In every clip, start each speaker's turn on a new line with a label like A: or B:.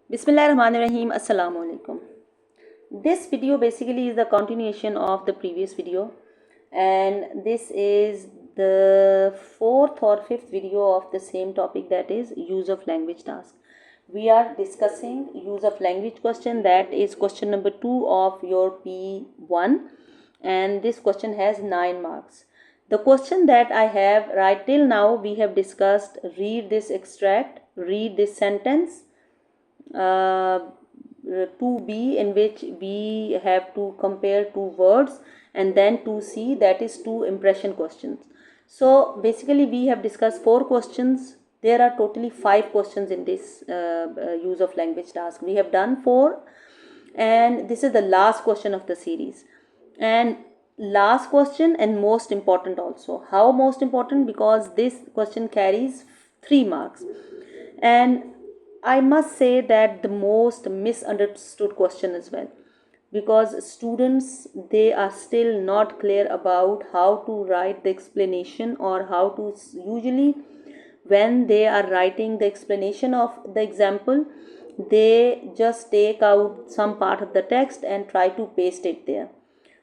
A: Bismillahirrahmanirrahim. Assalamu alaikum. This video basically is the continuation of the previous video, and this is the fourth or fifth video of the same topic, that is use of language task. We are discussing use of language question, that is question number 2 of your P1, and this question has 9 marks. The question that I have right till now, we have discussed read this extract, read this sentence, 2b, in which we have to compare two words, and then 2c, that is two impression questions. So basically we have discussed 4 questions. There are totally 5 questions in this use of language task. We have done 4, and this is the last question of the series, and last question and most important also. How most important? Because this question carries 3 marks, and I must say that the most misunderstood question as well, because students, they are still not clear about how to write the explanation, or how to usually when they are writing the explanation of the example, they just take out some part of the text and try to paste it there,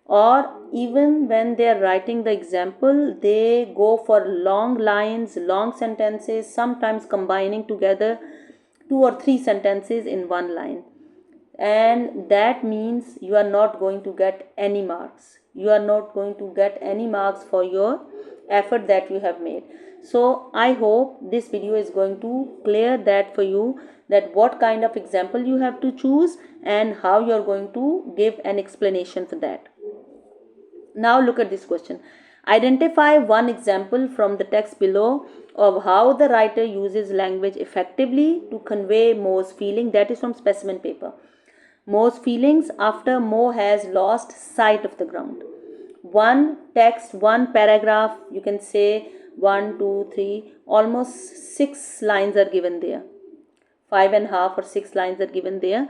A: or even when they are writing the example, they go for long lines, long sentences, sometimes combining together 2 or 3 sentences in one line, and that means you are not going to get any marks. You are not going to get any marks for your effort that you have made. So I hope this video is going to clear that for you, that what kind of example you have to choose and how you are going to give an explanation for that. Now look at this question. Identify one example from the text below of how the writer uses language effectively to convey Mo's feeling. That is from specimen paper. Mo's feelings after Mo has lost sight of the ground. One text, one paragraph, you can say 1, 2, 3, almost 6 lines are given there. 5.5 or 6 lines are given there.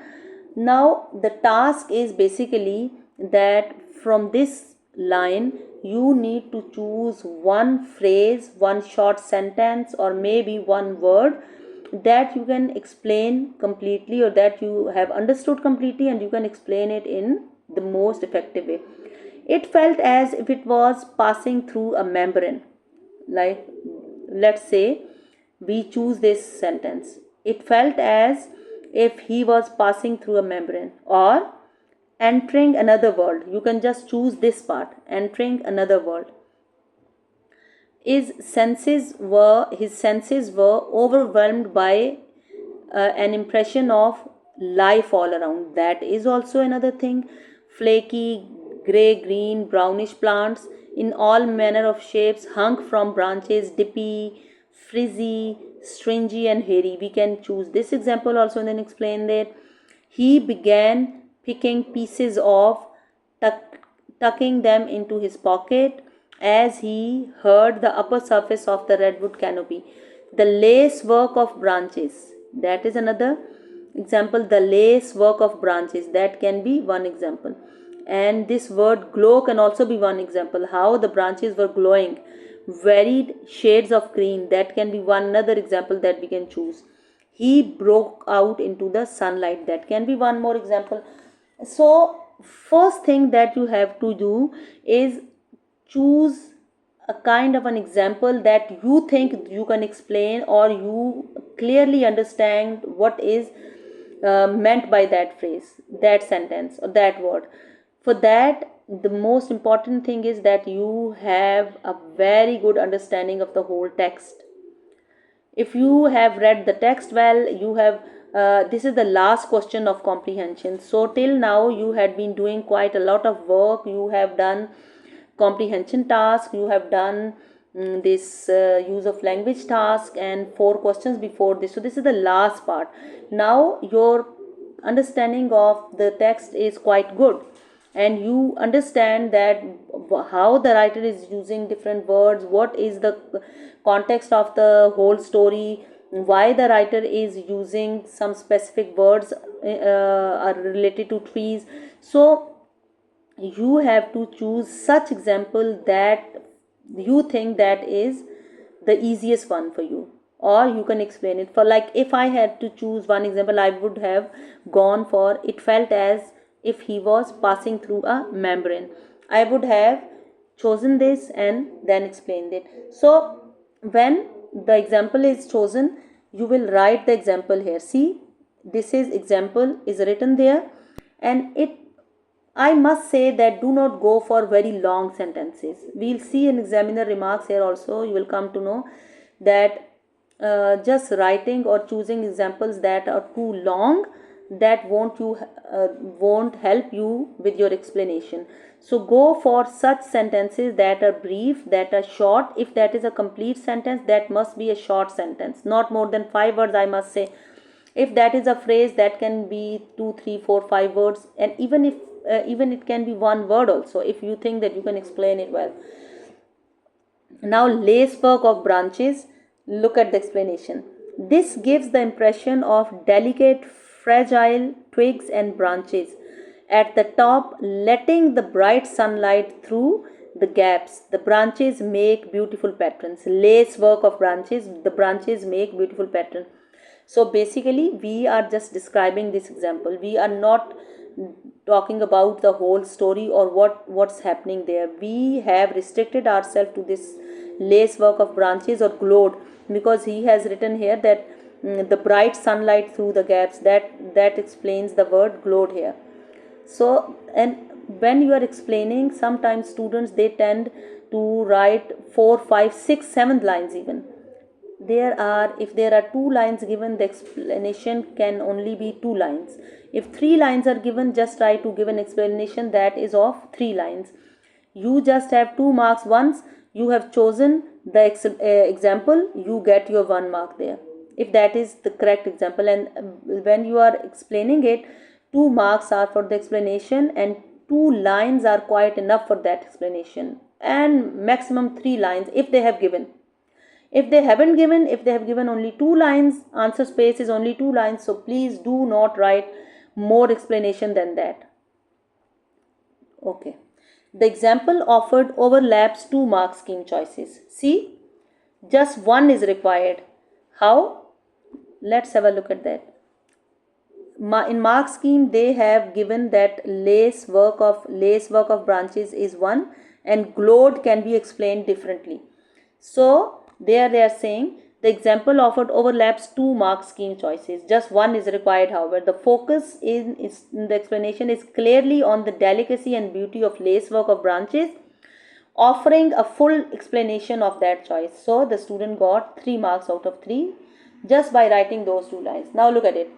A: Now the task is basically that from this line you need to choose one phrase, one short sentence, or maybe one word that you can explain completely, or that you have understood completely, and you can explain it in the most effective way. It felt as if it was passing through a membrane. Like, let's say we choose this sentence. It felt as if he was passing through a membrane, or entering another world. You can just choose this part, entering another world. His senses were overwhelmed by an impression of life all around. That is also another thing. Flaky, grey, green, brownish plants in all manner of shapes hung from branches, dippy, frizzy, stringy, and hairy. We can choose this example also and then explain that. He began picking pieces off, tucking them into his pocket as he heard the upper surface of the redwood canopy. The lace work of branches, that is another example. The lace work of branches, that can be one example. And this word glow can also be one example. How the branches were glowing, varied shades of green, that can be one another example that we can choose. He broke out into the sunlight, that can be one more example. So first thing that you have to do is choose a kind of an example that you think you can explain, or you clearly understand what is meant by that phrase, that sentence, or that word. For that, the most important thing is that you have a very good understanding of the whole text. If you have read the text well, you have this is the last question of comprehension. So till now you had been doing quite a lot of work. You have done comprehension task, you have done this use of language task, and 4 questions before this. So this is the last part. Now your understanding of the text is quite good, and you understand that how the writer is using different words, what is the context of the whole story, why the writer is using some specific words are related to trees. So you have to choose such example that you think that is the easiest one for you, or you can explain it. For like, if I had to choose one example, I would have gone for, it felt as if he was passing through a membrane. I would have chosen this and then explained it. So when the example is chosen, you will write the example here. See, this is example is written there, and it, I must say that do not go for very long sentences. We'll see in examiner remarks here also. You will come to know that just writing or choosing examples that are too long, that won't help you with your explanation. So go for such sentences that are brief, that are short. If that is a complete sentence, that must be a short sentence, not more than 5 words, I must say. If that is a phrase, that can be 2, 3, 4, 5 words, and even if even it can be one word also, if you think that you can explain it well. Now, lacework of branches, look at the explanation. This gives the impression of delicate, fragile twigs and branches at the top, letting the bright sunlight through the gaps. The branches make beautiful patterns. Lacework of branches, the branches make beautiful patterns. So basically, we are just describing this example. We are not talking about the whole story or what's happening there. We have restricted ourselves to this lacework of branches or glowed, because he has written here that the bright sunlight through the gaps, that explains the word glowed here. So, and when you are explaining, sometimes students, they tend to write 4, 5, 6, 7 lines even. If there are 2 lines given, the explanation can only be 2 lines. If 3 lines are given, just try to give an explanation that is of 3 lines. You just have 2 marks. Once you have chosen the example, you get your 1 mark there, if that is the correct example. And when you are explaining it, 2 marks are for the explanation, and 2 lines are quite enough for that explanation, and maximum 3 lines if they have given. If they haven't given, if they have given only 2 lines, answer space is only 2 lines, so please do not write more explanation than that. Okay. The example offered overlaps 2 mark scheme choices. See, just one is required. How? Let's have a look at that. In mark scheme, they have given that lacework of branches is 1, and glowed can be explained differently. So there they are saying the example offered overlaps 2 mark scheme choices. Just one is required. However, the focus in the explanation is clearly on the delicacy and beauty of lacework of branches, offering a full explanation of that choice. So the student got 3 marks out of 3 just by writing those 2 lines. Now look at it.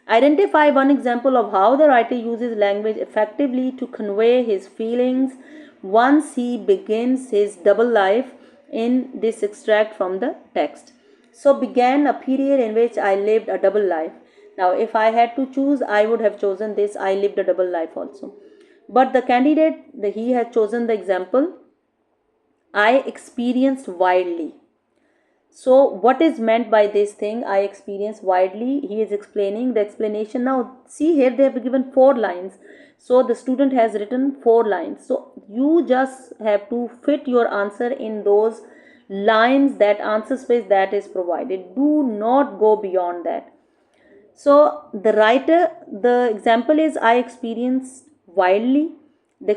A: Identify one example of how the writer uses language effectively to convey his feelings once he begins his double life in this extract from the text. So began a period in which I lived a double life. Now if I had to choose, I would have chosen this, I lived a double life also. But the candidate, he has chosen the example, I experienced widely. So what is meant by this thing, I experience widely? He is explaining the explanation. Now see here, they have given 4 lines. So the student has written 4 lines. So you just have to fit your answer in those lines, that answer space that is provided. Do not go beyond that. So the example is I experienced wildly. The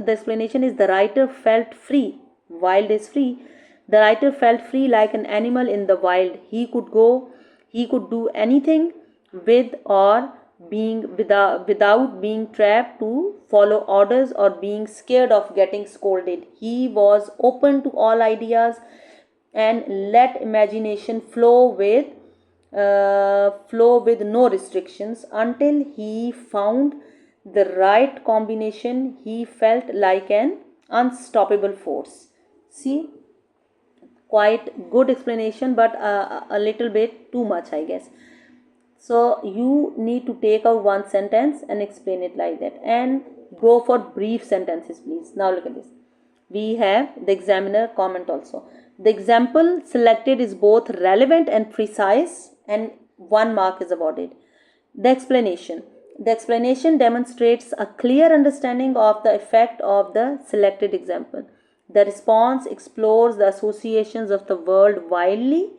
A: explanation is the writer felt free. Wild is free. The writer felt free like an animal in the wild. He could do anything with or being without being trapped to follow orders or being scared of getting scolded. He was open to all ideas and let imagination flow with no restrictions until he found the right combination. He felt like an unstoppable force. See, quite good explanation, but a little bit too much, I guess. So you need to take out one sentence and explain it like that, and go for brief sentences, please. Now look at this. We have the examiner comment also. The example selected is both relevant and precise, and 1 mark is awarded. The explanation. The explanation demonstrates a clear understanding of the effect of the selected example. The response explores the associations of the word wildly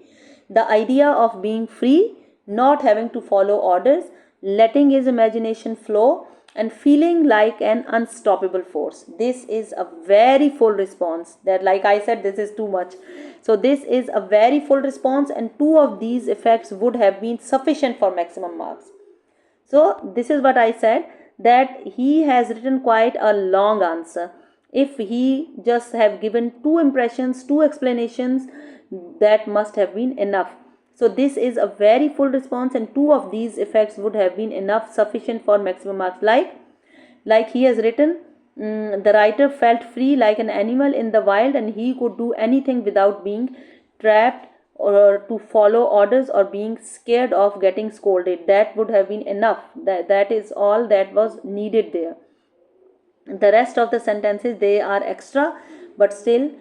A: The idea of being free, not having to follow orders, letting his imagination flow, and feeling like an unstoppable force. This is a very full response. That, like I said, this is too much. So this is a very full response, and two of these effects would have been sufficient for maximum marks. So this is what I said, that he has written quite a long answer. If he just have given two impressions, two explanations, that must have been enough. So this is a very full response, and two of these effects would have been enough, sufficient for maximum marks. Like he has written, the writer felt free like an animal in the wild, and he could do anything without being trapped or to follow orders or being scared of getting scolded. That would have been enough. That is all that was needed there. The rest of the sentences, they are extra, but still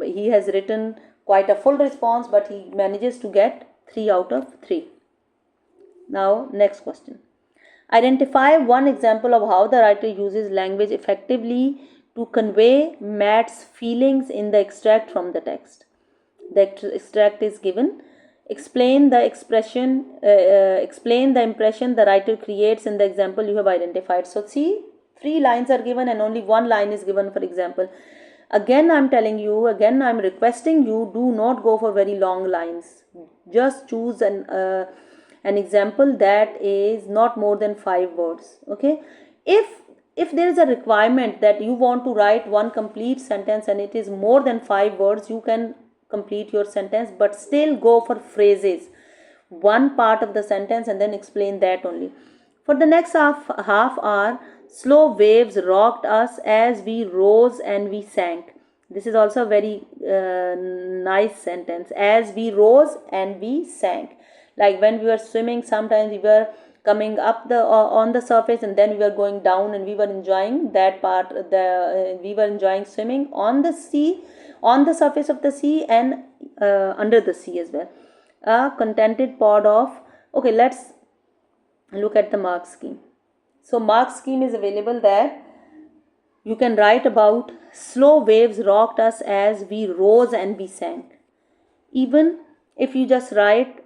A: he has written quite a full response, but he manages to get 3 out of 3. Now next question. Identify one example of how the writer uses language effectively to convey Matt's feelings in the extract from the text. The extract is given. Explain the impression the writer creates in the example you have identified. So see, 3 lines are given and only 1 line is given for example. Again I'm telling you, again I'm requesting you, do not go for very long lines. Just choose an example that is not more than 5 words. Okay, if there is a requirement that you want to write one complete sentence and it is more than 5 words, you can complete your sentence, but still go for phrases, one part of the sentence, and then explain that only. For the next half hour, slow waves rocked us as we rose and we sank. This is also a very nice sentence. As we rose and we sank. Like when we were swimming, sometimes we were coming up the on the surface and then we were going down, and we were enjoying that part. We were enjoying swimming on the sea, on the surface of the sea, and under the sea as well. A contented pod of. Okay, let's look at the mark scheme. So mark scheme is available there. You can write about slow waves rocked us as we rose and we sank. Even if you just write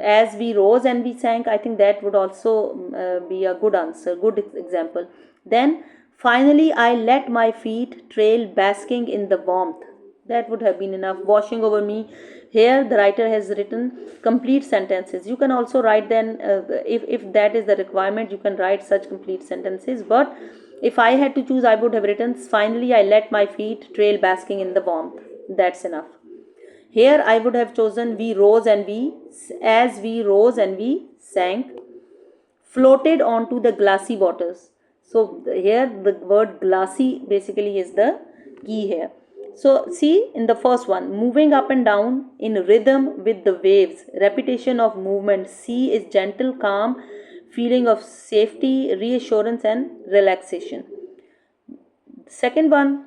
A: as we rose and we sank, I think that would also be a good answer, good example. Then finally I let my feet trail basking in the warmth. That would have been enough. Washing over me. Here the writer has written complete sentences. You can also write then, if that is the requirement, you can write such complete sentences. But if I had to choose, I would have written, finally I let my feet trail basking in the warmth. That's enough. Here I would have chosen as we rose and we sank, floated onto the glassy waters. So here the word glassy basically is the key here. So see, in the first one, moving up and down in rhythm with the waves, repetition of movement. Sea is gentle, calm, feeling of safety, reassurance and relaxation. Second one,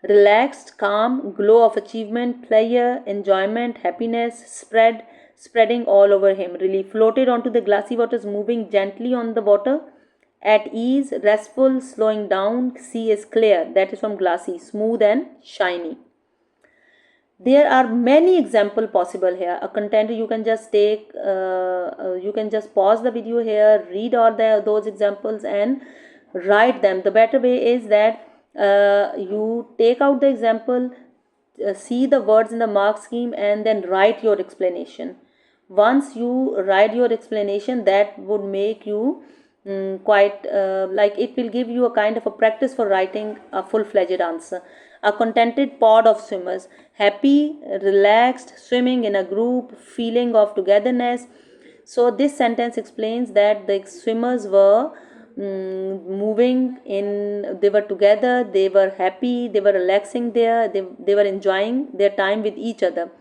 A: relaxed, calm, glow of achievement, pleasure, enjoyment, happiness, spreading all over him. Really floated onto the glassy waters, moving gently on the water, at ease, restful, slowing down. Sea is clear. That is from glassy, smooth and shiny. There are many examples possible here. A content you can just take, you can just pause the video here, read all those examples and write them. The better way is that you take out the example, see the words in the mark scheme and then write your explanation. Once you write your explanation, that would make you quite like it will give you a kind of a practice for writing a full-fledged answer. A contented pod of swimmers, happy, relaxed, swimming in a group, feeling of togetherness. So this sentence explains that the swimmers were moving in, they were together, they were happy, they were relaxing there, they were enjoying their time with each other,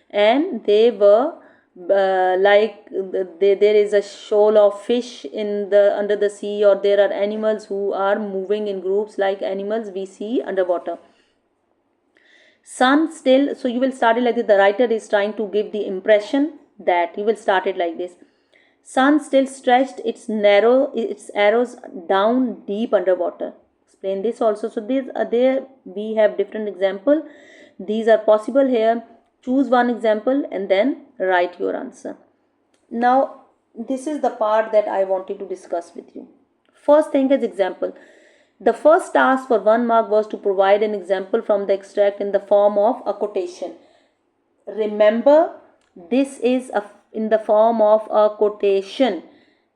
A: and they were there is a shoal of fish in the under the sea, or there are animals who are moving in groups like animals we see underwater. Sun still, so you will start it like this. The writer is trying to give the impression that you will start it like this. Sun still stretched its arrows down deep underwater. Explain this also. So there we have different example. These are possible here. Choose one example and then write your answer. Now, this is the part that I wanted to discuss with you. First thing is example. The first task for 1 mark was to provide an example from the extract in the form of a quotation. Remember, this is in the form of a quotation.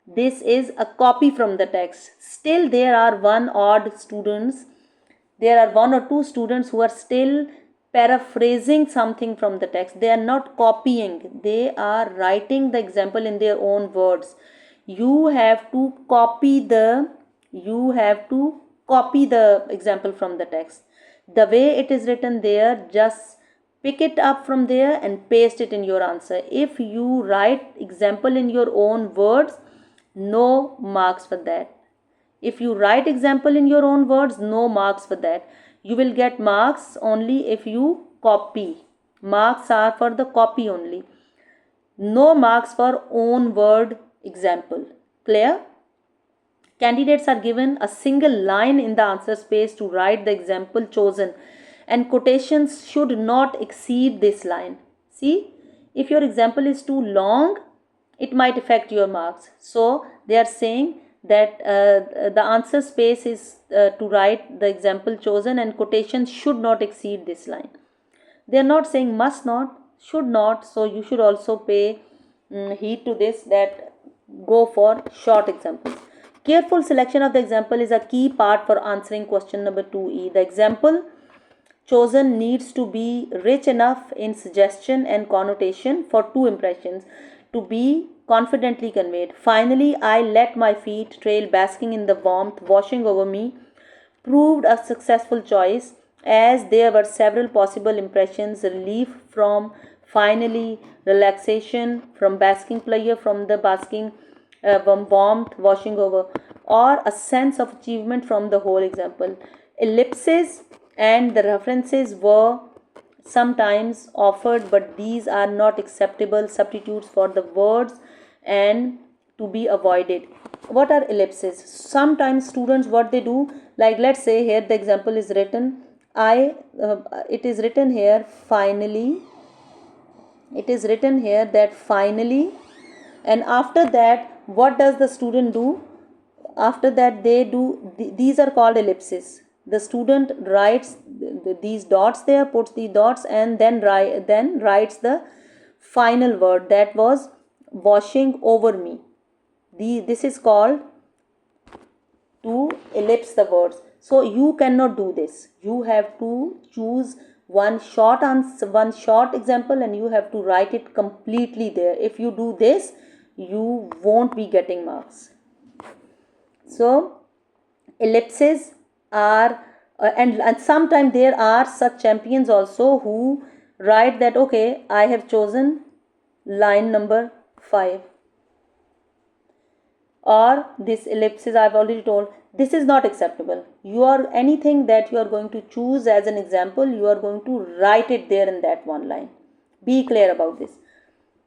A: This is a copy from the text. Still, there are one or two students who are still paraphrasing something from the text. They are not copying, they are writing the example in their own words. You have to copy the example from the text. The way it is written there, just pick it up from there and paste it in your answer. If you write example in your own words, no marks for that. If you write example in your own words, no marks for that. You will get marks only if you copy. Marks are for the copy only. No marks for own word example. Clear? Candidates are given a single line in the answer space to write the example chosen, and quotations should not exceed this line. See, if your example is too long, it might affect your marks. So they are saying that the answer space is to write the example chosen, and quotations should not exceed this line. They are not saying must not, should not. So you should also pay heed to this, that go for short examples. Careful selection of the example is a key part for answering question number 2E. The example chosen needs to be rich enough in suggestion and connotation for two impressions to be confidently conveyed. Finally, I let my feet trail basking in the warmth washing over me proved a successful choice, as there were several possible impressions: relief from finally, relaxation from basking, pleasure from the basking, warmth washing over, or a sense of achievement from the whole example. Ellipses and the references were sometimes offered, but these are not acceptable substitutes for the words and to be avoided. What are ellipses? Sometimes students, what they do, like let's say here the example is written, it is written here finally, it is written here that finally, and after that what does the student do? After that they do, these are called ellipses. The student writes these dots there, puts the dots, and then writes the final word, that was washing over me. This is called to ellipse the words. So you cannot do this. You have to choose one short answer, one short example, and you have to write it completely there. If you do this, you won't be getting marks. So ellipses are and sometimes there are such champions also who write that, okay, I have chosen line number 5, or this ellipses I've already told. This is not acceptable. You are, anything that you are going to choose as an example, you are going to write it there in that one line. Be clear about this.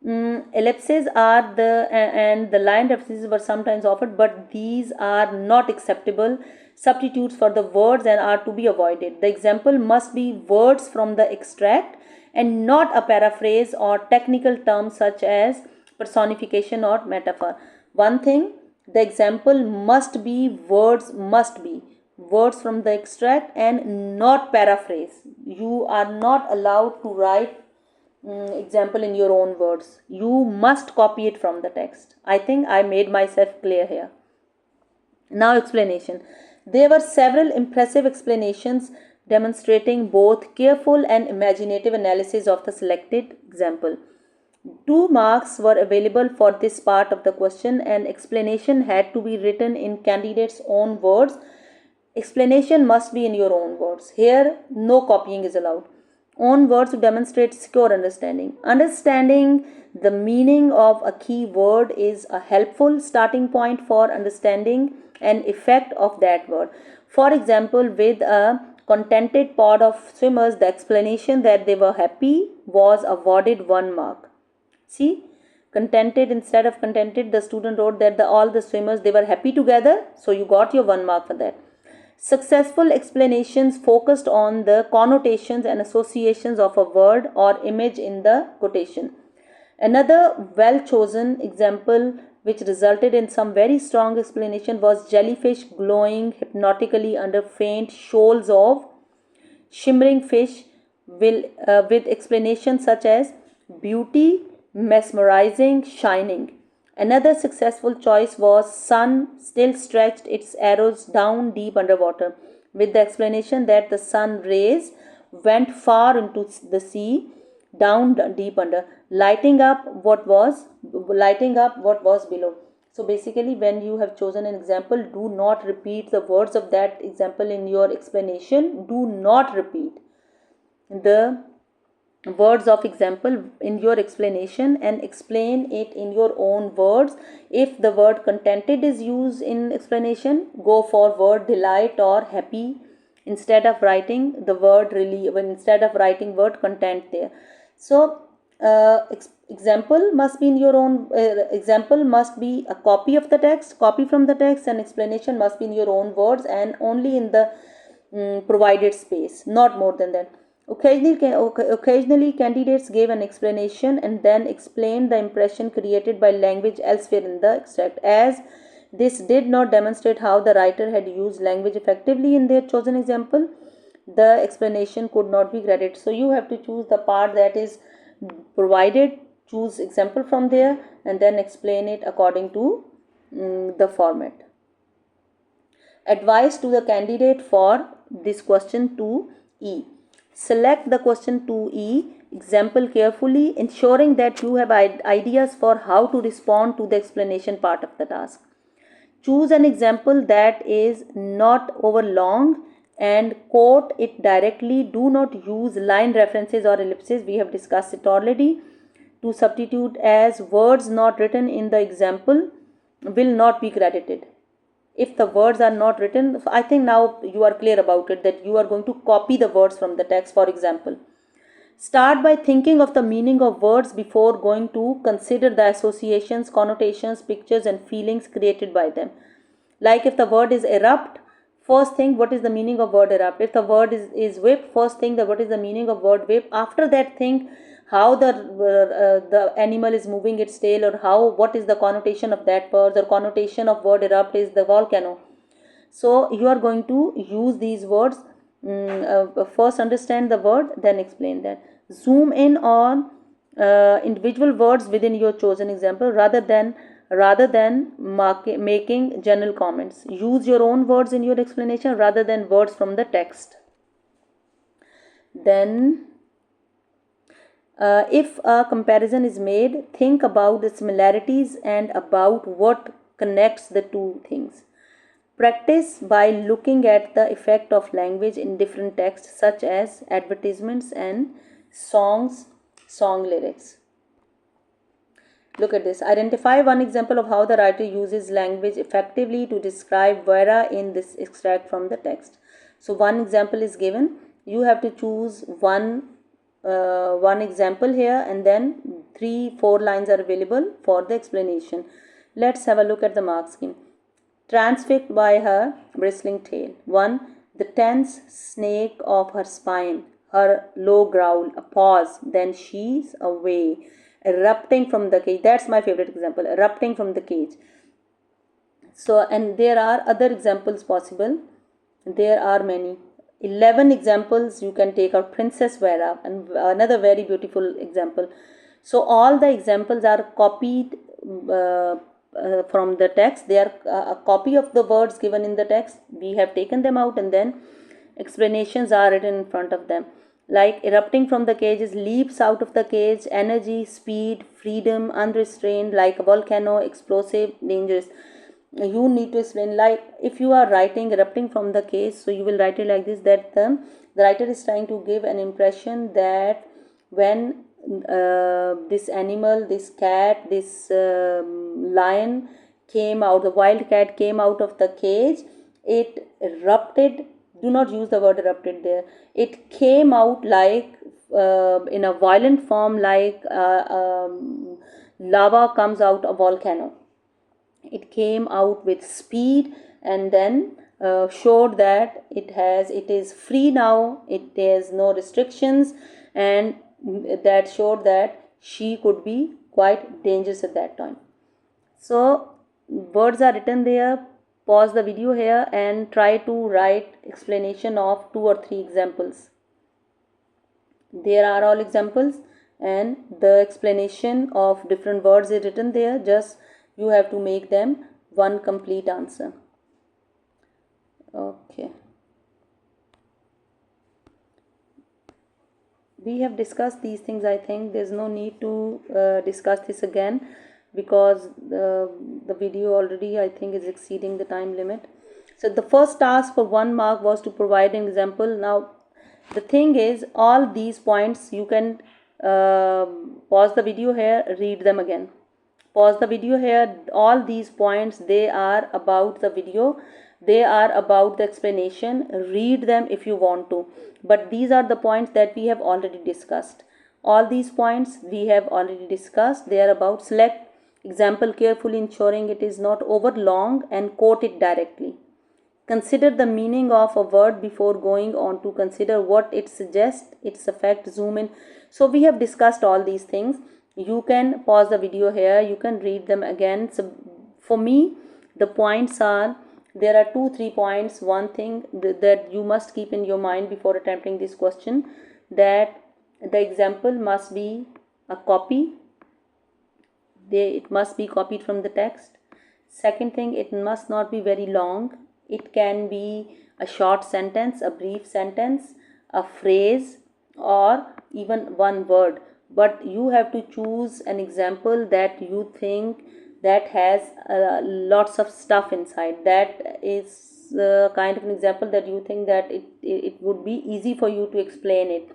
A: Ellipses are and the line references were sometimes offered, but these are not acceptable substitutes for the words and are to be avoided. The example must be words from the extract and not a paraphrase or technical terms such as personification or metaphor. One thing, the example must be words from the extract and not paraphrase. You are not allowed to write example in your own words. You must copy it from the text. I think I made myself clear here. Now explanation. There were several impressive explanations demonstrating both careful and imaginative analysis of the selected example. 2 marks were available for this part of the question, and explanation had to be written in candidates' own words. Explanation must be in your own words. Here, no copying is allowed. Own words to demonstrate secure understanding. Understanding the meaning of a key word is a helpful starting point for understanding an effect of that word. For example, with a contented pod of swimmers, the explanation that they were happy was awarded 1 mark. See, contented instead of contented, the student wrote that all the swimmers, they were happy together, so you got your 1 mark for that. Successful explanations focused on the connotations and associations of a word or image in the quotation. Another well chosen example which resulted in some very strong explanation was jellyfish glowing hypnotically under faint shoals of shimmering fish with explanations such as beauty, mesmerizing, shining. Another successful choice was sun still stretched its arrows down deep underwater, with the explanation that the sun rays went far into the sea, down deep under, lighting up what was below. So basically, when you have chosen an example, do not repeat the words of that example in your explanation. Do not repeat the words of example in your explanation, and explain it in your own words. If the word contented is used in explanation, go for word delight or happy instead of writing the word relief, instead of writing word content there. So example must be in your own example must be a copy of the text, copy from the text, and explanation must be in your own words and only in the provided space, not more than that. Occasionally, candidates gave an explanation and then explained the impression created by language elsewhere in the extract. As this did not demonstrate how the writer had used language effectively in their chosen example, the explanation could not be credited. So you have to choose the part that is provided, choose example from there, and then explain it according to the format. Advice to the candidate for this question 2E. Select the question 2E example carefully, ensuring that you have ideas for how to respond to the explanation part of the task. Choose an example that is not over long and quote it directly. Do not use line references or ellipses. We have discussed it already. To substitute as words not written in the example will not be credited. If the words are not written, I think now you are clear about it, that you are going to copy the words from the text. For example, start by thinking of the meaning of words before going to consider the associations, connotations, pictures, and feelings created by them. Like if the word is erupt, first think what is the meaning of word erupt. If the word is whip, first think that what is the meaning of word whip. After that, think how the animal is moving its tail, or what is the connotation of that word. The connotation of word erupt is the volcano. So you are going to use these words. First understand the word, then explain that. Zoom in on individual words within your chosen example rather than making general comments. Use your own words in your explanation rather than words from the text. Then if a comparison is made, think about the similarities and about what connects the two things. Practice by looking at the effect of language in different texts such as advertisements and song lyrics. Look at this. Identify one example of how the writer uses language effectively to describe Vera in this extract from the text. So one example is given. You have to choose one example here, and then 3-4 lines are available for the explanation. Let's have a look at the mark scheme. Transfixed by her bristling tail. 1. The tense snake of her spine, her low growl, a pause, then she's away. Erupting from the cage. That's my favorite example. Erupting from the cage. So, and there are other examples possible. There are many. 11 examples you can take out. Princess Vera, and another very beautiful example. So all the examples are copied from the text. They are a copy of the words given in the text. We have taken them out, and then explanations are written in front of them. Like erupting from the cage is leaps out of the cage, energy, speed, freedom, unrestrained, like a volcano, explosive, dangerous. You need to explain, like if you are writing erupting from the cage, so you will write it like this, that the writer is trying to give an impression that when this animal, this cat, this lion came out, the wild cat came out of the cage, it erupted. Do not use the word erupted there. It came out like in a violent form, like lava comes out of volcano. it came out with speed, and then showed that it is free now, it has no restrictions, and that showed that she could be quite dangerous at that time. So words are written there. Pause the video here and try to write explanation of 2 or 3 examples. There are all examples, and the explanation of different words is written there. Just you have to make them one complete answer. Okay, we have discussed these things. I think there's no need to discuss this again, because the video already, I think, is exceeding the time limit. So the first task for 1 mark was to provide an example. Now the thing is, all these points you can pause the video here, read them again. Pause the video here. All these points, they are about the video, they are about the explanation. Read them if you want to, but these are the points that we have already discussed. All these points we have already discussed. They are about select example carefully, ensuring it is not over long, and quote it directly. Consider the meaning of a word before going on to consider what it suggests, its effect, zoom in. So we have discussed all these things. You can pause the video here, you can read them again. So for me, the points are, there are 2-3 points. One thing that you must keep in your mind before attempting this question, that the example must be a copy. It must be copied from the text. Second thing, it must not be very long. It can be a short sentence, a brief sentence, a phrase, or even one word. But you have to choose an example that you think that has lots of stuff inside. That is kind of an example that you think that it would be easy for you to explain it.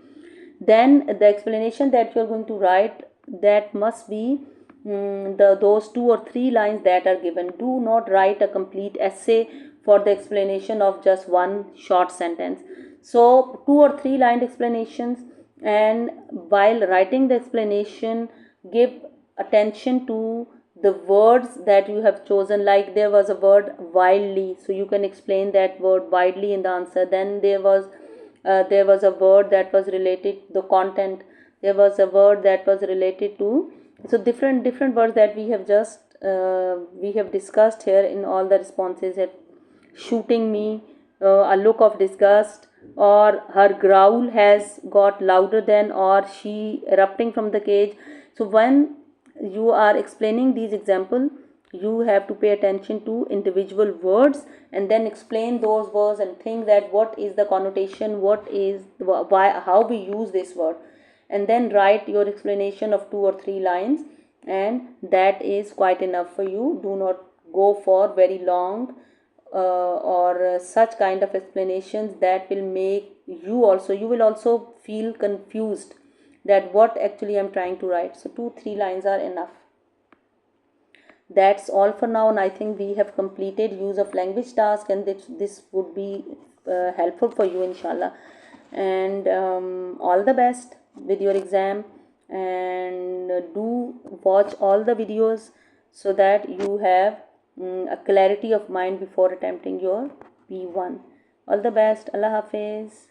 A: Then the explanation that you are going to write, that must be those 2 or 3 lines that are given. Do not write a complete essay for the explanation of just one short sentence. So 2 or 3 line explanations, and while writing the explanation, give attention to the words that you have chosen. Like there was a word wildly, so you can explain that word widely in the answer. Then there was a word that was related to the content. There was a word that was related to, so different words that we have discussed here in all the responses. Shooting me, a look of disgust, or her growl has got louder than, or she erupting from the cage. So when you are explaining these examples, you have to pay attention to individual words, and then explain those words and think that what is the connotation, what is why, how we use this word, and then write your explanation of 2 or 3 lines, and that is quite enough for you. Do not go for very long or such kind of explanations that will make you will also feel confused that what actually I'm trying to write. So 2-3 lines are enough. That's all for now, and I think we have completed use of language task, and this would be helpful for you, inshallah. And all the best with your exam, and do watch all the videos so that you have a clarity of mind before attempting your P1. All the best. Allah Hafiz.